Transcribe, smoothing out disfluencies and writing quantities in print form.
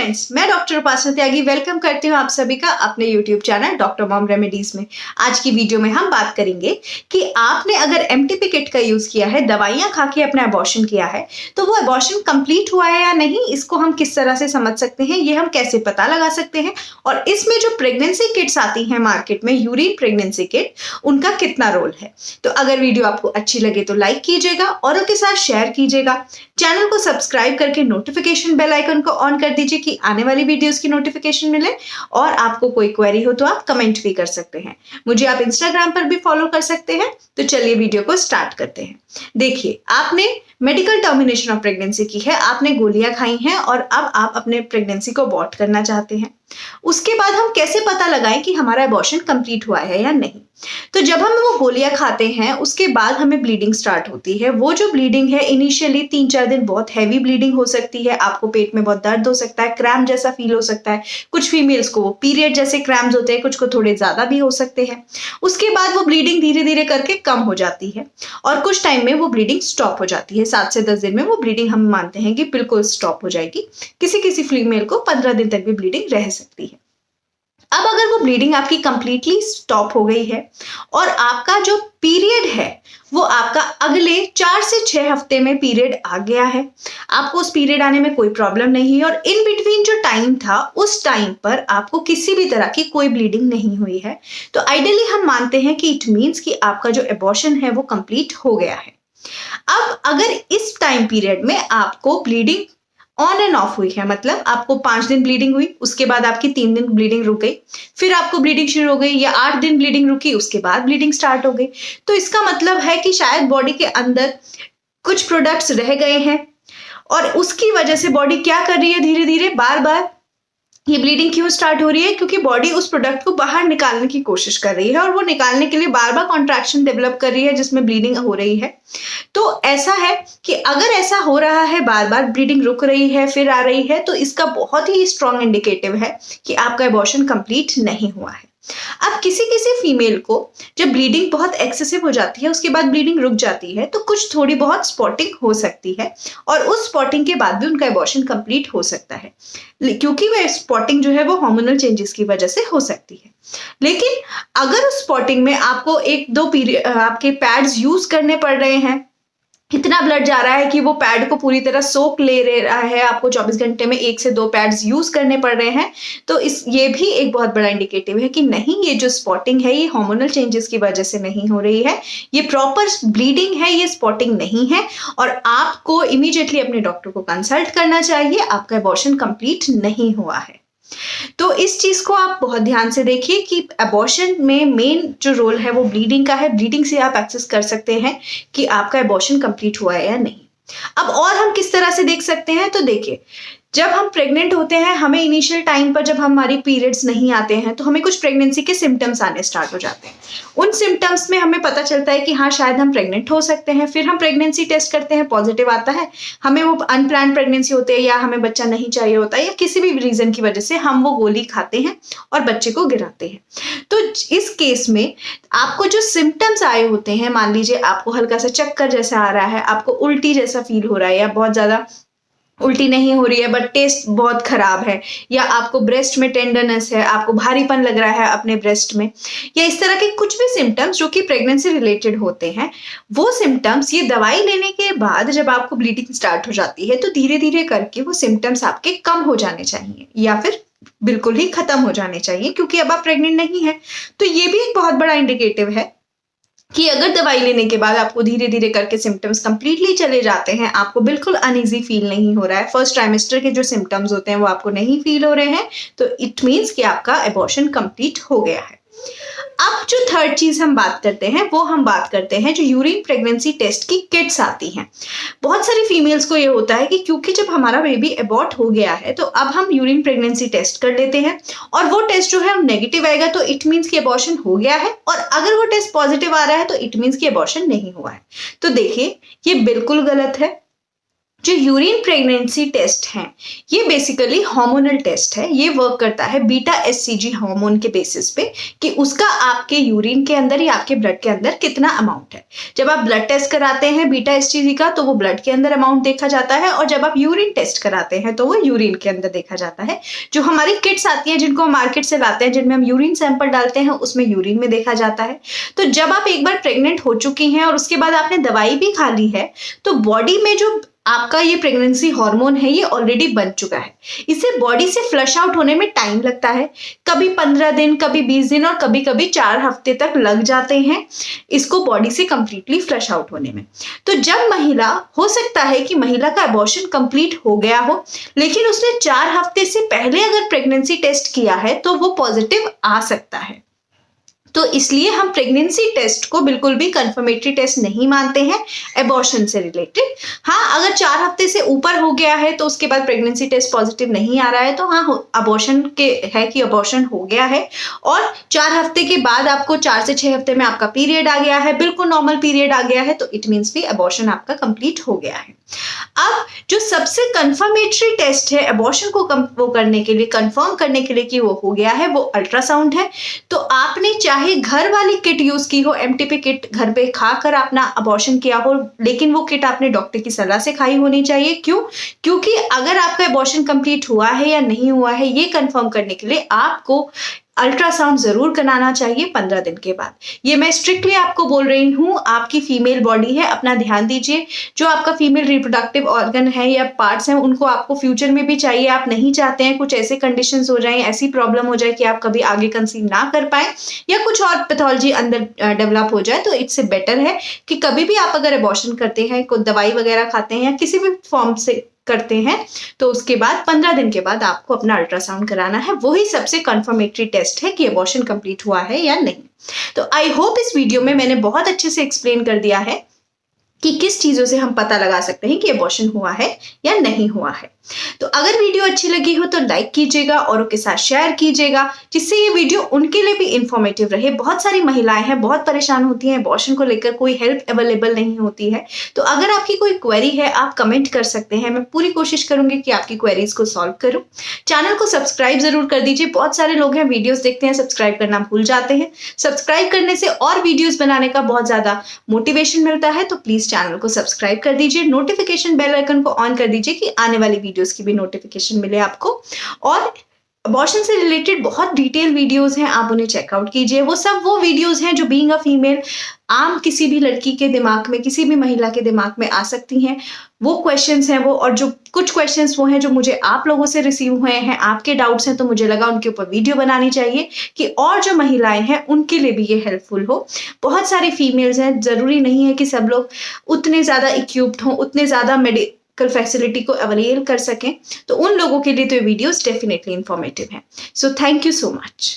Friends, मैं doctor उपासना त्यागी welcome करती हूँ आप सभी का अपने YouTube channel doctor mom remedies में। आज की वीडियो में हम बात करेंगे कि आपने अगर एमटीपी किट का यूज किया है, दवाइयां खा के अपना अबॉर्शन किया है, तो वो अबॉर्शन कंप्लीट हुआ है या नहीं, इसको हम किस तरह से समझ सकते हैं, ये हम कैसे पता लगा सकते हैं, और इसमें जो प्रेगनेंसी किट्स आती हैं मार्केट में, यूरिन प्रेगनेंसी किट, उनका कितना रोल है। तो अगर वीडियो आपको अच्छी लगे तो लाइक कीजिएगा, औरों के साथ शेयर कीजिएगा, चैनल को सब्सक्राइब करके नोटिफिकेशन बेल आइकन को ऑन कर दीजिए कि आने वाली वीडियोस की नोटिफिकेशन मिले। और आपको कोई क्वेरी हो तो आप कमेंट भी कर सकते हैं। मुझे आप इंस्टाग्राम पर भी फॉलो कर सकते हैं। तो चलिए वीडियो को स्टार्ट करते हैं। देखिए, आपने मेडिकल टर्मिनेशन ऑफ प्रेगनेंसी की है, आपने गोलियां खाई हैं और अब आप अपने प्रेगनेंसी को अबॉर्ट करना चाहते हैं। उसके बाद हम कैसे पता लगाएं कि हमारा अबॉर्शन कंप्लीट हुआ है या नहीं। तो जब हम वो गोलियां खाते हैं उसके बाद हमें ब्लीडिंग स्टार्ट होती है। वो जो ब्लीडिंग है इनिशियली 3-4 दिन बहुत हैवी ब्लीडिंग हो सकती है, आपको पेट में बहुत दर्द हो सकता है, क्रैम्प जैसा फील हो सकता है। कुछ फीमेल्स को वो पीरियड जैसे क्रैम्प्स होते हैं, कुछ को थोड़े ज्यादा भी हो सकते हैं। उसके बाद वो ब्लीडिंग धीरे धीरे करके कम हो जाती है और कुछ टाइम में वो ब्लीडिंग स्टॉप हो जाती है। 7 से 10 दिन में वो ब्लीडिंग हम मानते हैं कि बिल्कुल स्टॉप हो जाएगी। किसी किसी फीमेल को 15 दिन तक भी ब्लीडिंग रह सकती है। अब अगर वो ब्लीडिंग आपकी कंप्लीटली स्टॉप हो गई है और आपका जो पीरियड है वो आपका अगले 4 से 6 हफ्ते में पीरियड आ गया है, आपको उस पीरियड आने में कोई प्रॉब्लम नहीं है, और इन बिटवीन जो टाइम था उस टाइम पर आपको किसी भी तरह की कोई ब्लीडिंग नहीं हुई है, तो आइडियली हम मानते हैं कि इट मीन्स कि आपका जो एबॉर्शन है वो कंप्लीट हो गया है। अब अगर इस टाइम पीरियड में आपको ब्लीडिंग ऑन एंड ऑफ हुई है, मतलब आपको 5 दिन ब्लीडिंग हुई, उसके बाद आपकी 3 दिन ब्लीडिंग रुक गई, फिर आपको ब्लीडिंग शुरू हो गई, या 8 दिन ब्लीडिंग रुकी, उसके बाद ब्लीडिंग स्टार्ट हो गई, तो इसका मतलब है कि शायद बॉडी के अंदर कुछ प्रोडक्ट्स रह गए हैं और उसकी वजह से बॉडी क्या कर रही है, धीरे धीरे बार बार ये ब्लीडिंग क्यों स्टार्ट हो रही है, क्योंकि बॉडी उस प्रोडक्ट को बाहर निकालने की कोशिश कर रही है और वो निकालने के लिए बार बार कॉन्ट्रैक्शन डेवलप कर रही है जिसमें ब्लीडिंग हो रही है। तो ऐसा है कि अगर ऐसा हो रहा है, बार बार ब्लीडिंग रुक रही है फिर आ रही है, तो इसका बहुत ही स्ट्रॉन्ग इंडिकेटिव है कि आपका एबॉर्शन कंप्लीट नहीं हुआ है। अब किसी किसी फीमेल को जब ब्लीडिंग बहुत एक्सेसिव हो जाती है, उसके बाद ब्लीडिंग रुक जाती है, तो कुछ थोड़ी बहुत स्पॉटिंग हो सकती है और उस स्पॉटिंग के बाद भी उनका एबॉर्शन कंप्लीट हो सकता है, क्योंकि वह स्पॉटिंग जो है वो हार्मोनल चेंजेस की वजह से हो सकती है। लेकिन अगर उस स्पॉटिंग में आपको 1-2 पीरियड आपके पैड्स यूज करने पड़ रहे हैं, इतना ब्लड जा रहा है कि वो पैड को पूरी तरह सोख ले रहा है, आपको 24 घंटे में 1 से 2 पैड्स यूज करने पड़ रहे हैं, तो ये भी एक बहुत बड़ा इंडिकेटिव है कि नहीं, ये जो स्पॉटिंग है ये हार्मोनल चेंजेस की वजह से नहीं हो रही है, ये प्रॉपर ब्लीडिंग है, ये स्पॉटिंग नहीं है, और आपको इमीडिएटली अपने डॉक्टर को कंसल्ट करना चाहिए। आपका एबॉर्शन कंप्लीट नहीं हुआ है। तो इस चीज को आप बहुत ध्यान से देखिए कि एबॉर्शन में मेन जो रोल है वो ब्लीडिंग का है। ब्लीडिंग से आप एक्सेस कर सकते हैं कि आपका एबॉर्शन कंप्लीट हुआ है या नहीं। अब और हम किस तरह से देख सकते हैं, तो देखिए, जब हम प्रेग्नेंट होते हैं, हमें इनिशियल टाइम पर जब हमारी पीरियड्स नहीं आते हैं तो हमें कुछ प्रेगनेंसी के सिम्टम्स आने स्टार्ट हो जाते हैं। उन सिम्टम्स में हमें पता चलता है कि हाँ, शायद हम प्रेग्नेंट हो सकते हैं। फिर हम प्रेगनेंसी टेस्ट करते हैं, पॉजिटिव आता है, हमें वो अनप्लान्ड प्रेगनेंसी होती है या हमें बच्चा नहीं चाहिए होता है, या किसी भी रीजन की वजह से हम वो गोली खाते हैं और बच्चे को गिराते हैं। तो इस केस में आपको जो सिम्टम्स आए होते हैं, मान लीजिए आपको हल्का सा चक्कर जैसा आ रहा है, आपको उल्टी जैसा फील हो रहा है, या बहुत ज्यादा उल्टी नहीं हो रही है बट टेस्ट बहुत खराब है, या आपको ब्रेस्ट में टेंडरनेस है, आपको भारीपन लग रहा है अपने ब्रेस्ट में, या इस तरह के कुछ भी सिम्टम्स जो कि प्रेगनेंसी रिलेटेड होते हैं, वो सिम्टम्स ये दवाई लेने के बाद जब आपको ब्लीडिंग स्टार्ट हो जाती है तो धीरे धीरे करके वो सिम्टम्स आपके कम हो जाने चाहिए या फिर बिल्कुल ही खत्म हो जाने चाहिए, क्योंकि अब आप प्रेग्नेंट नहीं है। तो ये भी एक बहुत बड़ा इंडिकेटिव है कि अगर दवाई लेने के बाद आपको धीरे धीरे करके सिम्टम्स कंप्लीटली चले जाते हैं, आपको बिल्कुल अनईजी फील नहीं हो रहा है, फर्स्ट ट्राइमेस्टर के जो सिम्टम्स होते हैं वो आपको नहीं फील हो रहे हैं, तो इट मीन्स कि आपका एबॉर्शन कंप्लीट हो गया है। अब जो थर्ड चीज हम बात करते हैं वो हम बात करते हैं जो यूरिन प्रेगनेंसी टेस्ट की किट्स आती हैं। बहुत सारी फीमेल्स को ये होता है कि क्योंकि जब हमारा बेबी अबॉर्ट हो गया है तो अब हम यूरिन प्रेगनेंसी टेस्ट कर लेते हैं, और वो टेस्ट जो है नेगेटिव आएगा तो इट मीन्स कि अबॉर्शन हो गया है, और अगर वो टेस्ट पॉजिटिव आ रहा है तो इट मीन्स कि अबॉर्शन नहीं हुआ है। तो देखिए, ये बिल्कुल गलत है। जो यूरिन प्रेगनेंसी टेस्ट है ये बेसिकली हार्मोनल टेस्ट है। ये वर्क करता है बीटा एचसीजी हार्मोन के बेसिस पे कि उसका आपके यूरिन के अंदर या आपके ब्लड के अंदर कितना अमाउंट है। जब आप ब्लड टेस्ट कराते हैं बीटा एचसीजी का तो वो ब्लड के अंदर अमाउंट देखा जाता है, और जब आप यूरिन टेस्ट कराते हैं तो वो यूरिन के अंदर देखा जाता है। जो हमारी किट्स आती हैं जिनको हम मार्केट से लाते हैं, जिनमें हम यूरिन सैंपल डालते हैं, उसमें यूरिन में देखा जाता है। तो जब आप एक बार प्रेग्नेंट हो चुकी हैं और उसके बाद आपने दवाई भी खा ली है तो बॉडी में जो आपका ये प्रेगनेंसी हार्मोन है ये ऑलरेडी बन चुका है। इसे बॉडी से फ्लश आउट होने में टाइम लगता है, कभी 15 दिन, कभी 20 दिन और कभी कभी 4 हफ्ते तक लग जाते हैं इसको बॉडी से कंप्लीटली फ्लश आउट होने में। तो जब महिला, हो सकता है कि महिला का अबॉर्शन कंप्लीट हो गया हो लेकिन उसने 4 हफ्ते से पहले अगर प्रेगनेंसी टेस्ट किया है तो वो पॉजिटिव आ सकता है। तो इसलिए हम प्रेगनेंसी टेस्ट को बिल्कुल भी कंफर्मेटरी टेस्ट नहीं मानते हैं अबॉर्शन से रिलेटेड। हाँ, अगर 4 हफ्ते से ऊपर हो गया है तो उसके बाद प्रेगनेंसी टेस्ट पॉजिटिव नहीं आ रहा है तो हाँ अबॉर्शन के है कि अबॉर्शन हो गया है, और 4 हफ्ते के बाद आपको 4 से 6 हफ्ते में आपका पीरियड आ गया है, बिल्कुल नॉर्मल पीरियड आ गया है, तो इट मीन्स भी अबॉर्शन आपका कंप्लीट हो गया है। अब जो सबसे कंफर्मेटरी टेस्ट है अबॉर्शन को वो करने के लिए, कंफर्म करने के लिए कि वो हो गया है, वो अल्ट्रासाउंड है। तो आपने चाहे घर वाली किट यूज की हो, एमटीपी किट घर पे खाकर अपना अबॉर्शन किया हो, लेकिन वो किट आपने डॉक्टर की सलाह से खाई होनी चाहिए। क्यों? क्योंकि अगर आपका अबॉर्शन कंप्लीट हुआ है या नहीं हुआ है ये कंफर्म करने के लिए आपको अल्ट्रासाउंड जरूर कराना चाहिए 15 दिन के बाद। ये मैं स्ट्रिक्टली आपको बोल रही हूँ, आपकी फीमेल बॉडी है, अपना ध्यान दीजिए। जो आपका फीमेल रिप्रोडक्टिव ऑर्गन है या पार्ट्स हैं उनको आपको फ्यूचर में भी चाहिए। आप नहीं चाहते हैं कुछ ऐसे कंडीशंस हो जाएं, ऐसी प्रॉब्लम हो जाए कि आप कभी आगे कंसीव ना कर पाए या कुछ और पैथोलॉजी अंदर डेवलप हो जाए, तो इससे बेटर है कि कभी भी आप अगर अबॉर्शन करते हैं, कोई दवाई वगैरह खाते हैं या किसी भी फॉर्म से करते हैं तो उसके बाद 15 दिन के बाद आपको अपना अल्ट्रासाउंड कराना है। वही सबसे कंफर्मेटरी टेस्ट है कि अबॉर्शन कंप्लीट हुआ है या नहीं। तो आई होप इस वीडियो में मैंने बहुत अच्छे से एक्सप्लेन कर दिया है कि किस चीजों से हम पता लगा सकते हैं कि अबॉर्शन हुआ है या नहीं हुआ है। तो अगर वीडियो अच्छी लगी हो तो लाइक कीजिएगा, औरों के साथ शेयर कीजिएगा, जिससे ये वीडियो उनके लिए भी इंफॉर्मेटिव रहे। बहुत सारी महिलाएं हैं, बहुत परेशान होती हैं, अबॉर्शन को लेकर कोई हेल्प अवेलेबल नहीं होती है। तो अगर आपकी कोई क्वेरी है आप कमेंट कर सकते हैं, मैं पूरी कोशिश करूंगी कि आपकी क्वेरीज को सॉल्व करूं। चैनल को सब्सक्राइब जरूर कर दीजिए। बहुत सारे लोग हैं वीडियोस देखते हैं सब्सक्राइब करना भूल जाते हैं। सब्सक्राइब करने से और वीडियोस बनाने का बहुत ज्यादा मोटिवेशन मिलता है, तो प्लीज चैनल को सब्सक्राइब कर दीजिए। नोटिफिकेशन बेल आइकन को ऑन कर दीजिए कि आने वाली वीडियोस की भी नोटिफिकेशन मिले आपको। और अबॉर्शन से रिलेटेड बहुत डिटेल वीडियोस हैं, आप उन्हें चेकआउट कीजिए। वो सब वो वीडियोस हैं जो बीइंग अ फीमेल आम किसी भी लड़की के दिमाग में, किसी भी महिला के दिमाग में आ सकती हैं। वो क्वेश्चंस हैं वो, और जो कुछ क्वेश्चंस वो हैं जो मुझे आप लोगों से रिसीव हुए हैं, आपके डाउट्स हैं, तो मुझे लगा उनके ऊपर वीडियो बनानी चाहिए कि और जो महिलाएं हैं उनके लिए भी ये हेल्पफुल हो। बहुत सारी फीमेल्स हैं, जरूरी नहीं है कि सब लोग उतने ज्यादा इक्विप्ड हों, उतने ज्यादा मेडिकल फैसिलिटी को अवेल कर सकें, तो उन लोगों के लिए तो ये वीडियोस डेफिनेटली इंफॉर्मेटिव हैं। So thank you so much.